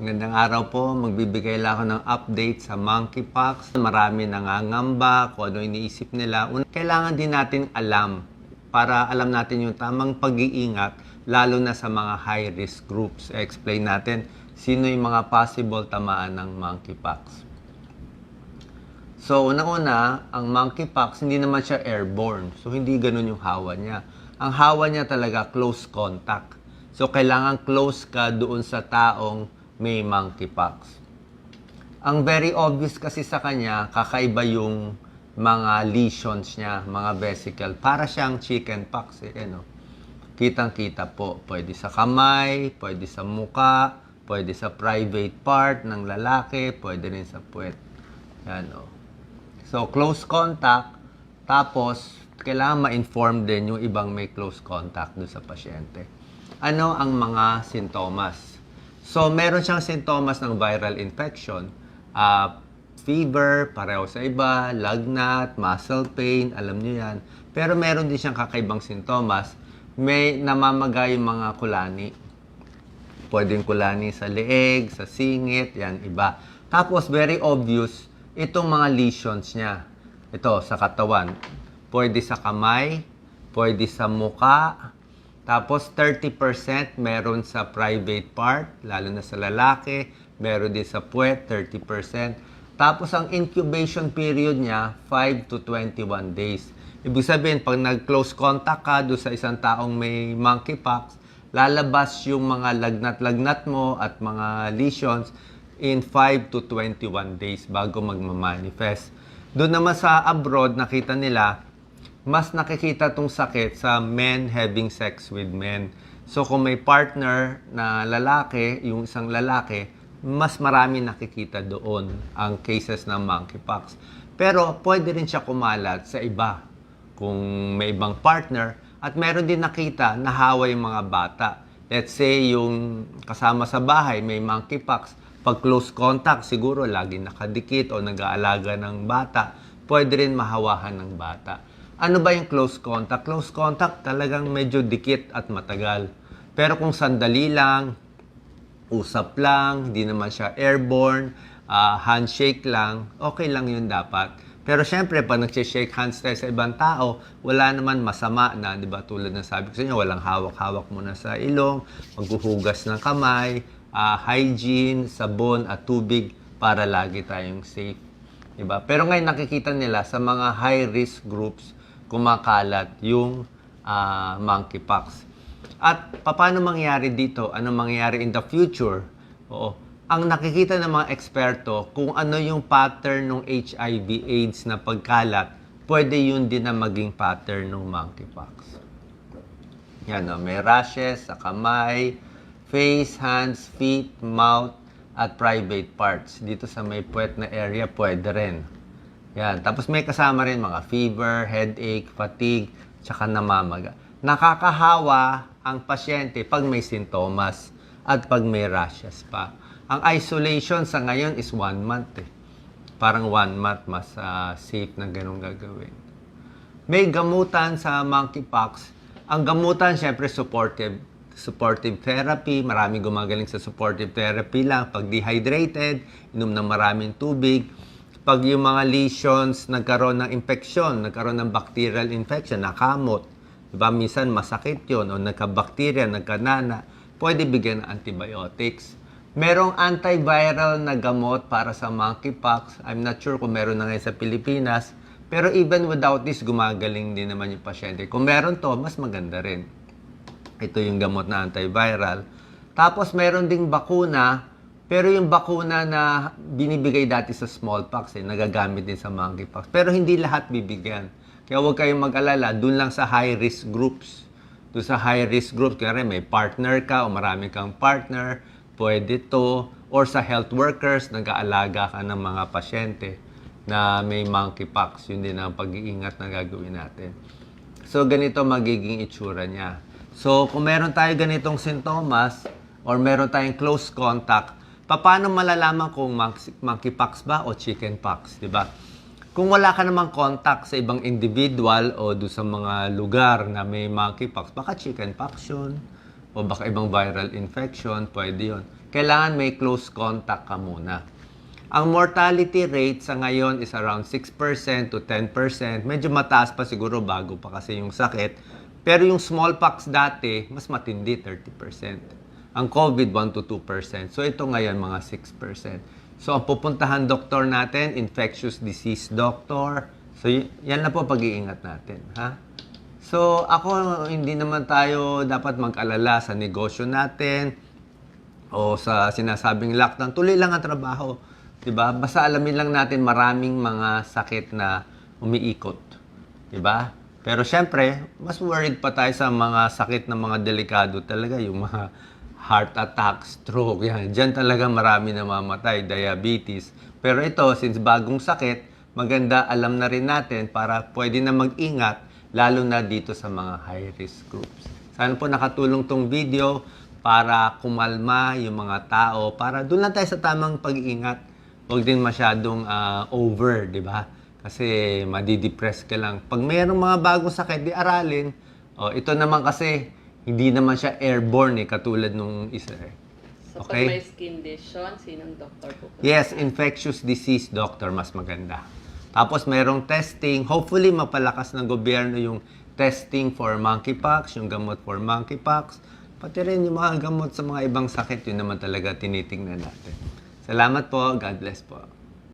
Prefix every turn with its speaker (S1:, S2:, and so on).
S1: Magandang araw po. Magbibigay lang ako ng update sa monkeypox. Marami nangangamba kung ano iniisip nila. Kailangan din natin alam para alam natin yung tamang pag-iingat lalo na sa mga high-risk groups. Explain natin sino yung mga possible tamaan ng monkeypox. So, unang-una, ang monkeypox, hindi naman siya airborne. So, hindi ganun yung hawa niya. Ang hawa niya talaga close contact. So, kailangan close ka doon sa taong may monkeypox. Ang very obvious kasi sa kanya, kakaiba yung mga lesions niya, mga vesicle. Para siyang chickenpox. Kitang-kita po. Pwede sa kamay, pwede sa muka, pwede sa private part ng lalaki, pwede rin sa puwet. Yan, o. So, close contact, tapos, kailangan ma-inform din yung ibang may close contact doon sa pasyente. Ano ang mga sintomas? So, meron siyang sintomas ng viral infection. Fever, pareho sa iba, lagnat, muscle pain, alam niyo yan. Pero meron din siyang kakaibang sintomas. May namamaga yung mga kulani. Pwedeng kulani sa leeg, sa singit, yan, iba. Tapos, very obvious, itong mga lesions niya. Ito, sa katawan. Pwede sa kamay, pwede sa muka, tapos 30% meron sa private part, lalo na sa lalaki, meron din sa puwet, 30%. Tapos ang incubation period niya, 5 to 21 days. Ibig sabihin, pag nag-close contact ka doon sa isang taong may monkeypox, lalabas yung mga lagnat-lagnat mo at mga lesions in 5 to 21 days bago magmamanifest. Doon naman sa abroad, nakita nila, mas nakikita tong sakit sa men having sex with men. So, kung may partner na lalaki, yung isang lalaki, mas marami nakikita doon ang cases ng monkeypox. Pero, pwede rin siya kumalat sa iba. Kung may ibang partner, at meron din nakita na hawa yung mga bata. Let's say, yung kasama sa bahay, may monkeypox. Pag close contact, siguro lagi nakadikit o nag-aalaga ng bata, pwede rin mahawahan ng bata. Ano ba yung close contact? Close contact talagang medyo dikit at matagal. Pero kung sandali lang, usap lang, hindi naman siya airborne, handshake lang, okay lang yun dapat. Pero syempre, pag nag-shake hands tayo sa ibang tao, wala naman masama na, di ba? Tulad ng sabi ko sa inyo, walang hawak-hawak muna sa ilong, maghuhugas ng kamay, hygiene, sabon at tubig para lagi tayong safe. Diba? Pero ngayon nakikita nila sa mga high-risk groups, kumakalat yung monkeypox. At paano mangyayari dito? Ano mangyayari in the future? Oo. Ang nakikita ng mga eksperto, kung ano yung pattern ng HIV/AIDS na pagkalat, pwede yun din na maging pattern ng monkeypox. Yan, may rashes sa kamay, face, hands, feet, mouth, at private parts. Dito sa may puwet na area, pwede rin. Yan. Tapos may kasama rin mga fever, headache, fatigue, tsaka namamaga. Nakakahawa ang pasyente pag may sintomas at pag may rashes pa. Ang isolation sa ngayon is 1 month. Parang 1 month mas safe na ganun gagawin. May gamutan sa monkeypox. Ang gamutan, syempre, supportive therapy. Marami gumagaling sa supportive therapy lang. Pag dehydrated, inom ng maraming tubig. Pag yung mga lesions nagkaroon ng infeksyon, nagkaroon ng bacterial infection, nakamot, diba? Minsan masakit yun, o nagka-bacteria, nagka-nana, pwede bigyan ng antibiotics. Merong antiviral na gamot para sa monkeypox. I'm not sure kung meron na ngayon sa Pilipinas. Pero even without this, gumagaling din naman yung pasyente. Kung meron to, mas maganda rin. Ito yung gamot na antiviral. Tapos meron ding bakuna. Pero yung bakuna na binibigay dati sa smallpox, nagagamit din sa monkeypox. Pero hindi lahat bibigyan. Kaya huwag kayong mag-alala, dun lang sa high-risk groups. Doon sa high-risk groups, kaya may partner ka o marami kang partner, pwede to. Or sa health workers, nag-aalaga ka ng mga pasyente na may monkeypox. Yun din ang pag-iingat na gagawin natin. So, ganito magiging itsura niya. So, kung meron tayo ganitong sintomas or meron tayong close contact, paano malalaman kung monkeypox ba o chickenpox, di ba? Kung wala ka namang contact sa ibang individual o do sa mga lugar na may monkeypox, baka chickenpox yun o baka ibang viral infection, pwede yun. kailangan may close contact ka muna. Ang mortality rate sa ngayon is around 6% to 10%. Medyo mataas pa siguro bago pa kasi yung sakit. Pero yung smallpox dati, mas matindi, 30%. Ang COVID, 1 to 2%. So ito ngayon, mga 6%. So ang pupuntahan doktor natin, infectious disease doctor. So yan na po pag-iingat natin. Ha? So ako, hindi naman tayo dapat mag-alala sa negosyo natin o sa sinasabing lockdown. Tuloy lang ang trabaho. Diba? Basta alamin lang natin maraming mga sakit na umiikot. Diba? Pero syempre, mas worried pa tayo sa mga sakit na mga delikado talaga. Yung mga heart attack, stroke, yan. Diyan talaga marami namamatay, diabetes. Pero ito, since bagong sakit, maganda alam na rin natin para pwede na mag-ingat, lalo na dito sa mga high-risk groups. Sana po nakatulong tong video para kumalma yung mga tao, para doon lang tayo sa tamang pag-iingat. Huwag din masyadong over, di ba? Kasi madidepress ka lang. Pag mayroong mga bagong sakit, di aralin. O, ito naman kasi, hindi naman siya airborne katulad nung isa.
S2: So,
S1: Okay?
S2: pag may skin lesion, sinong doktor po?
S1: Yes, infectious disease doctor, mas maganda. Tapos mayroong testing. Hopefully, mapalakas ng gobyerno yung testing for monkeypox, yung gamot for monkeypox. Pati rin yung mga gamot sa mga ibang sakit, yun naman talaga tinitingnan natin. Salamat po. God bless po.